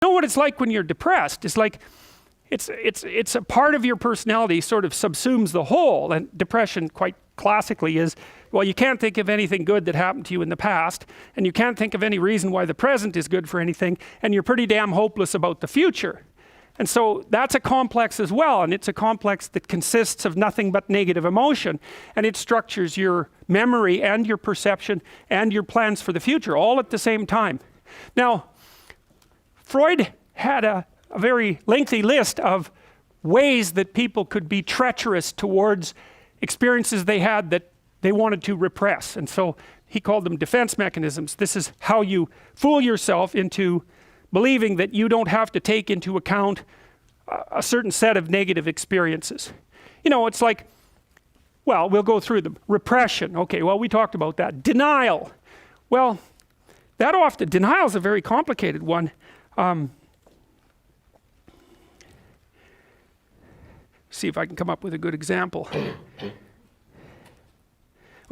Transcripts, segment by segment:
know what it's like when you're depressed? It's like, it's a part of your personality sort of subsumes the whole. And depression, quite classically, is, well, you can't think of anything good that happened to you in the past, and you can't think of any reason why the present is good for anything, and you're pretty damn hopeless about the future. And so that's a complex as well, and it's a complex that consists of nothing but negative emotion, and it structures your memory and your perception and your plans for the future all at the same time. Now, Freud had a very lengthy list of ways that people could be treacherous towards experiences they had that they wanted to repress, and so he called them defense mechanisms. This is how you fool yourself into believing that you don't have to take into account a certain set of negative experiences. You know, it's like, well, we'll go through them. Repression, okay, well, we talked about that. Denial, well, denial is a very complicated one. See if I can come up with a good example. Well,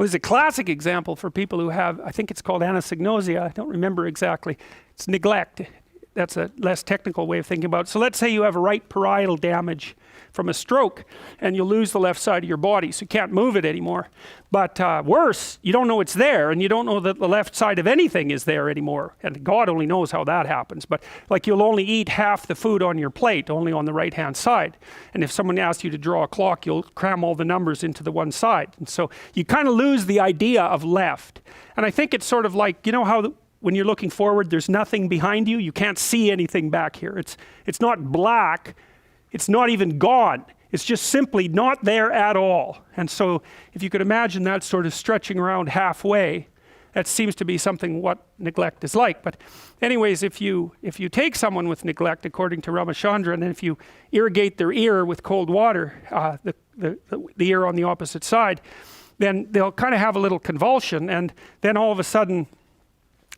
there's a classic example for people who have, I think it's called anosognosia, I don't remember exactly. It's neglect. That's a less technical way of thinking about it. So let's say you have a right parietal damage from a stroke, and you'll lose the left side of your body, so you can't move it anymore. But worse, you don't know it's there, and you don't know that the left side of anything is there anymore. And God only knows how that happens. But like, you'll only eat half the food on your plate, only on the right-hand side. And if someone asks you to draw a clock, you'll cram all the numbers into the one side. And so you kind of lose the idea of left. And I think it's sort of like, you know how when you're looking forward, there's nothing behind you. You can't see anything back here. It's not black. It's not even gone. It's just simply not there at all. And so if you could imagine that sort of stretching around halfway, that seems to be something what neglect is like. But anyways, if you take someone with neglect, according to Ramachandra, and if you irrigate their ear with cold water, the ear on the opposite side, then they'll kind of have a little convulsion, and then all of a sudden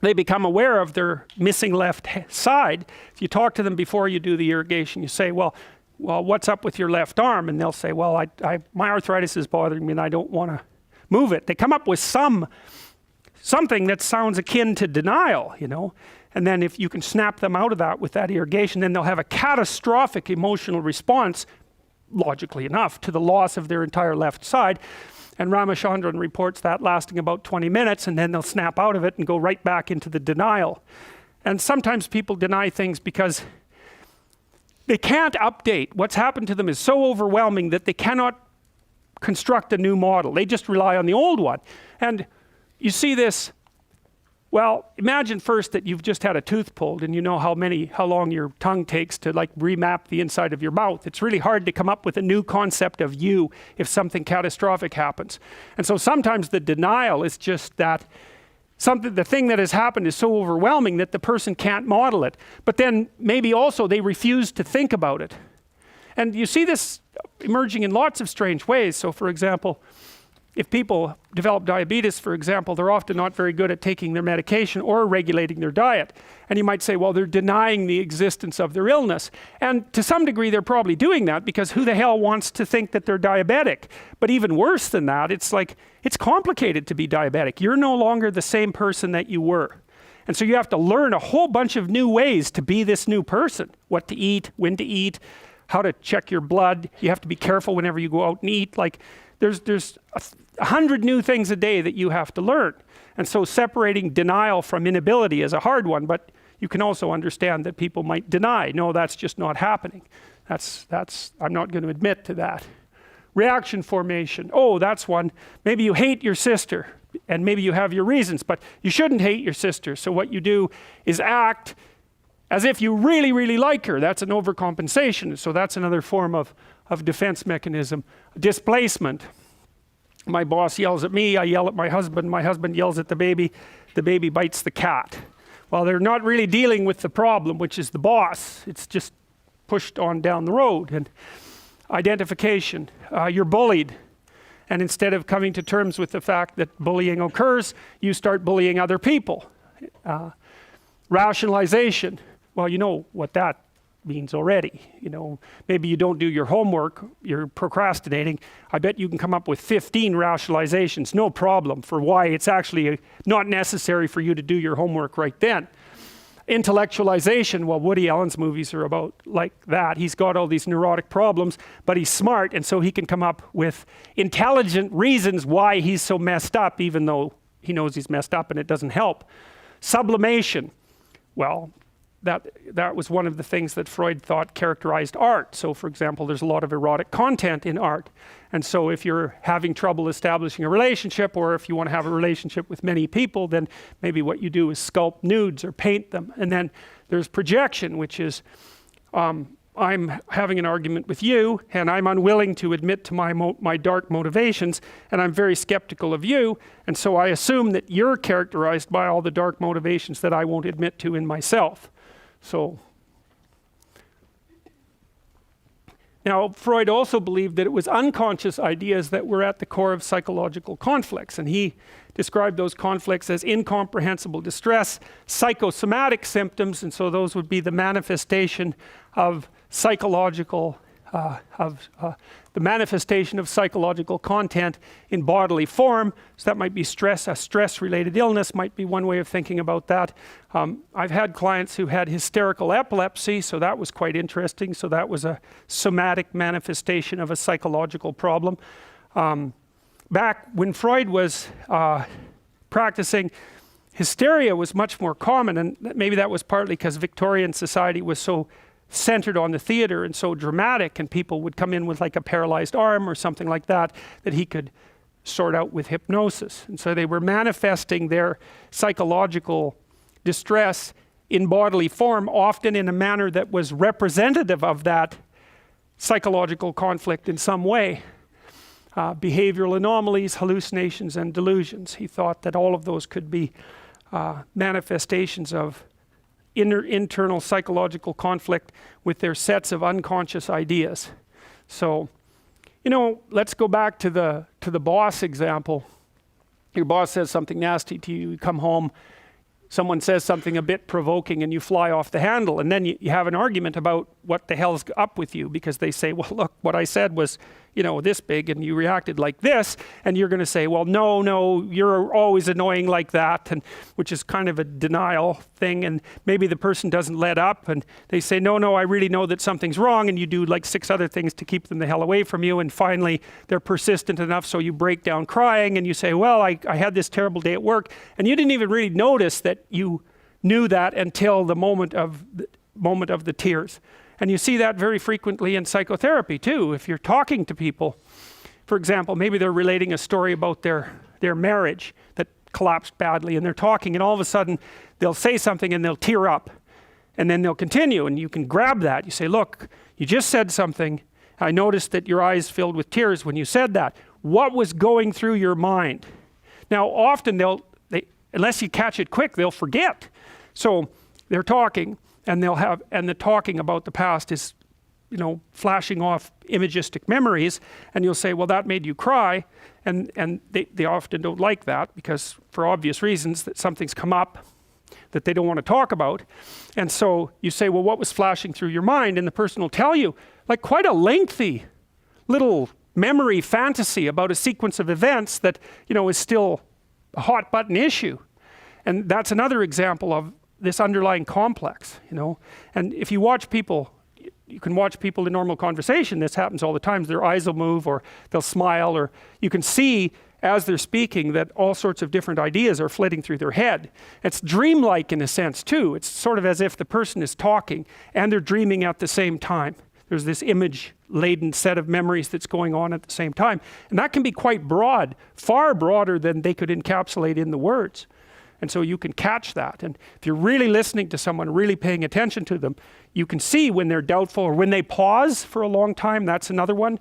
they become aware of their missing left side. If you talk to them before you do the irrigation, you say, well, what's up with your left arm? And they'll say, well, my arthritis is bothering me and I don't want to move it. They come up with something that sounds akin to denial, you know. And then if you can snap them out of that with that irrigation, then they'll have a catastrophic emotional response, logically enough, to the loss of their entire left side. And Ramachandran reports that lasting about 20 minutes, and then they'll snap out of it and go right back into the denial. And sometimes people deny things because they can't update. What's happened to them is so overwhelming that they cannot construct a new model. They just rely on the old one. And you see this, well, imagine first that you've just had a tooth pulled and you know how long your tongue takes to like remap the inside of your mouth. It's really hard to come up with a new concept of you if something catastrophic happens. And so sometimes the denial is just that the thing that has happened is so overwhelming that the person can't model it. But then maybe also they refuse to think about it. And you see this emerging in lots of strange ways. So for example, if people develop diabetes, for example, they're often not very good at taking their medication or regulating their diet. And you might say, well, they're denying the existence of their illness. And to some degree, they're probably doing that because who the hell wants to think that they're diabetic? But even worse than that, it's like, it's complicated to be diabetic. You're no longer the same person that you were. And so you have to learn a whole bunch of new ways to be this new person. What to eat, when to eat, how to check your blood. You have to be careful whenever you go out and eat. Like, there's 100 new things a day that you have to learn. And so separating denial from inability is a hard one, but you can also understand that people might deny, no, that's just not happening. I'm not going to admit to that. Reaction formation, oh, that's one. Maybe you hate your sister, and maybe you have your reasons, but you shouldn't hate your sister. So what you do is act as if you really, really like her. That's an overcompensation. So that's another form of defense mechanism. Displacement. My boss yells at me, I yell at my husband yells at the baby bites the cat. Well, they're not really dealing with the problem, which is the boss. It's just pushed on down the road. And identification, you're bullied. And instead of coming to terms with the fact that bullying occurs, you start bullying other people. Rationalization, well, you know what that means already. You know, maybe you don't do your homework, you're procrastinating. I bet you can come up with 15 rationalizations, no problem, for why it's actually not necessary for you to do your homework right then. intellectualization, well, Woody Allen's movies are about like that. He's got all these neurotic problems, but he's smart, and so he can come up with intelligent reasons why he's so messed up, even though he knows he's messed up and it doesn't help. Sublimation, well, that was one of the things that Freud thought characterized art. So for example, there's a lot of erotic content in art, and so if you're having trouble establishing a relationship, or if you want to have a relationship with many people, then maybe what you do is sculpt nudes or paint them. And then there's projection, which is I'm having an argument with you, and I'm unwilling to admit to my dark motivations, and I'm very skeptical of you, and so I assume that you're characterized by all the dark motivations that I won't admit to in myself. So now, Freud also believed that it was unconscious ideas that were at the core of psychological conflicts, and he described those conflicts as incomprehensible distress, psychosomatic symptoms, and so those would be the manifestation of psychological the manifestation of psychological content in bodily form. So that might be stress. A stress-related illness might be one way of thinking about that. I've had clients who had hysterical epilepsy, so that was quite interesting. So that was a somatic manifestation of a psychological problem. Back when Freud was practicing, hysteria was much more common, and maybe that was partly because Victorian society was so centered on the theater and so dramatic, and people would come in with like a paralyzed arm or something like that that he could sort out with hypnosis. And so they were manifesting their psychological distress in bodily form, often in a manner that was representative of that psychological conflict in some way. Behavioral anomalies, hallucinations, and delusions. He thought that all of those could be manifestations of internal psychological conflict with their sets of unconscious ideas. So, you know, let's go back to the boss example. Your boss says something nasty to you, you come home, someone says something a bit provoking, and you fly off the handle, and then you have an argument about what the hell's up with you, because they say, well, look, what I said was, you know, this big, and you reacted like this, and you're going to say, well, no, you're always annoying like that, and which is kind of a denial thing, and maybe the person doesn't let up, and they say, no, I really know that something's wrong, and you do like 6 other things to keep them the hell away from you, and finally they're persistent enough, so you break down crying, and you say, well, I had this terrible day at work, and you didn't even really notice that you knew that until the moment of the tears. And you see that very frequently in psychotherapy too. If you're talking to people, for example, maybe they're relating a story about their marriage that collapsed badly, and they're talking, and all of a sudden they'll say something and they'll tear up, and then they'll continue, and you can grab that. You say, look, you just said something. I noticed that your eyes filled with tears when you said that. What was going through your mind? Now, often unless you catch it quick, they'll forget. So they're talking, and the talking about the past is, you know, flashing off imagistic memories, and you'll say, well, that made you cry, and they often don't like that, because for obvious reasons, that something's come up that they don't want to talk about. And so you say, well, what was flashing through your mind? And the person will tell you like quite a lengthy little memory fantasy about a sequence of events that, you know, is still a hot button issue. And that's another example of this underlying complex, you know. And if you watch people, you can watch people in normal conversation, this happens all the time, their eyes will move, or they'll smile, or you can see as they're speaking that all sorts of different ideas are flitting through their head. It's dreamlike in a sense too. It's sort of as if the person is talking and they're dreaming at the same time. There's this image-laden set of memories that's going on at the same time. And that can be quite broad, far broader than they could encapsulate in the words. And so you can catch that. And if you're really listening to someone, really paying attention to them, you can see when they're doubtful, or when they pause for a long time. That's another one.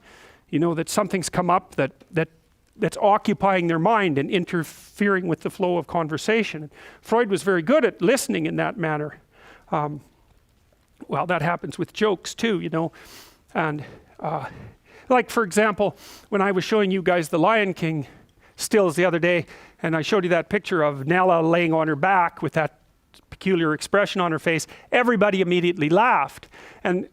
You know, that something's come up that's occupying their mind and interfering with the flow of conversation. And Freud was very good at listening in that manner. Well, that happens with jokes too, you know. And like, for example, when I was showing you guys the Lion King stills the other day, and I showed you that picture of Nella laying on her back with that peculiar expression on her face, everybody immediately laughed. And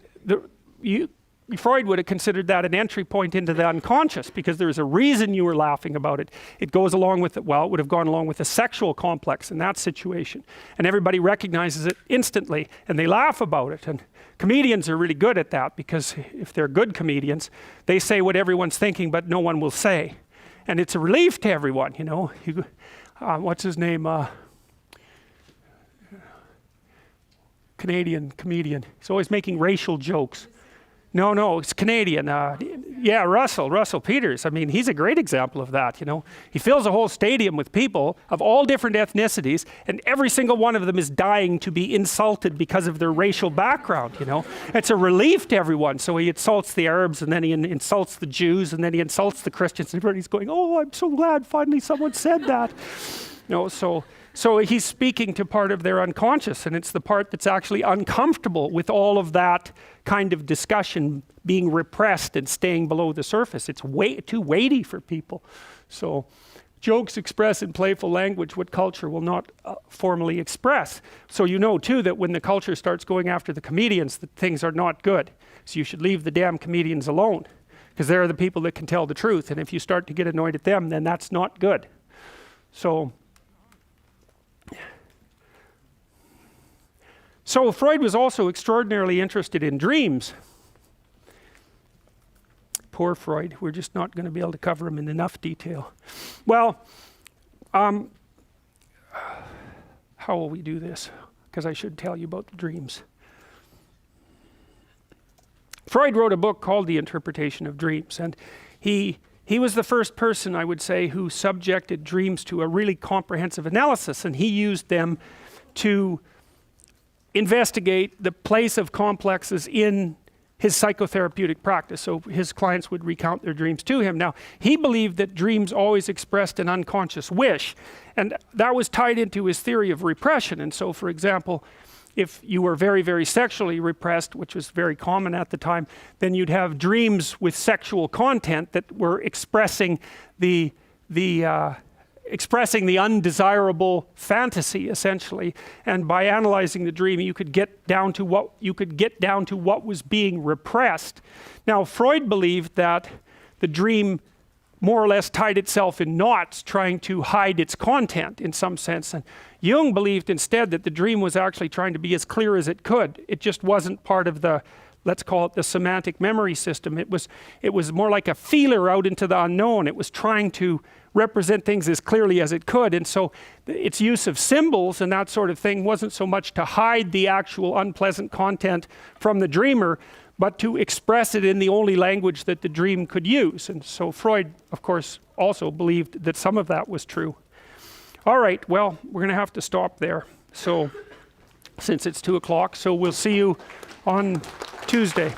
Freud would have considered that an entry point into the unconscious, because there's a reason you were laughing about it. It goes along with it. Well, it would have gone along with a sexual complex in that situation, and everybody recognizes it instantly, and they laugh about it. And comedians are really good at that, because if they're good comedians, they say what everyone's thinking, but no one will say, and it's a relief to everyone. You know, what's his name? Canadian comedian. He's always making racial jokes. No, it's Canadian. Yeah, Russell Peters. I mean, he's a great example of that, you know. He fills a whole stadium with people of all different ethnicities, and every single one of them is dying to be insulted because of their racial background, you know. It's a relief to everyone. So he insults the Arabs, and then he insults the Jews, and then he insults the Christians, and everybody's going, oh, I'm so glad finally someone said that. You know, so he's speaking to part of their unconscious, and it's the part that's actually uncomfortable with all of that kind of discussion being repressed and staying below the surface. It's way too weighty for people. So jokes express in playful language what culture will not formally express. So you know too that when the culture starts going after the comedians, that things are not good. So you should leave the damn comedians alone, because they're the people that can tell the truth, and if you start to get annoyed at them, then that's not good. So Freud was also extraordinarily interested in dreams. Poor Freud, we're just not going to be able to cover him in enough detail. Well, how will we do this? Because I should tell you about the dreams. Freud wrote a book called The Interpretation of Dreams, and he was the first person, I would say, who subjected dreams to a really comprehensive analysis, and he used them to investigate the place of complexes in his psychotherapeutic practice. So his clients would recount their dreams to him. Now, he believed that dreams always expressed an unconscious wish, and that was tied into his theory of repression. And so, for example, if you were very, very sexually repressed, which was very common at the time, then you'd have dreams with sexual content that were expressing the undesirable fantasy, essentially. And by analyzing the dream, you could get down to what was being repressed. Now, Freud believed that the dream more or less tied itself in knots, trying to hide its content in some sense. And Jung believed instead that the dream was actually trying to be as clear as it could. It just wasn't part of the, let's call it the semantic memory system. It was more like a feeler out into the unknown. It was trying to represent things as clearly as it could. And so its use of symbols and that sort of thing wasn't so much to hide the actual unpleasant content from the dreamer, but to express it in the only language that the dream could use. And so Freud, of course, also believed that some of that was true. All right, well, we're going to have to stop there. So, since it's 2 o'clock, so we'll see you on Tuesday.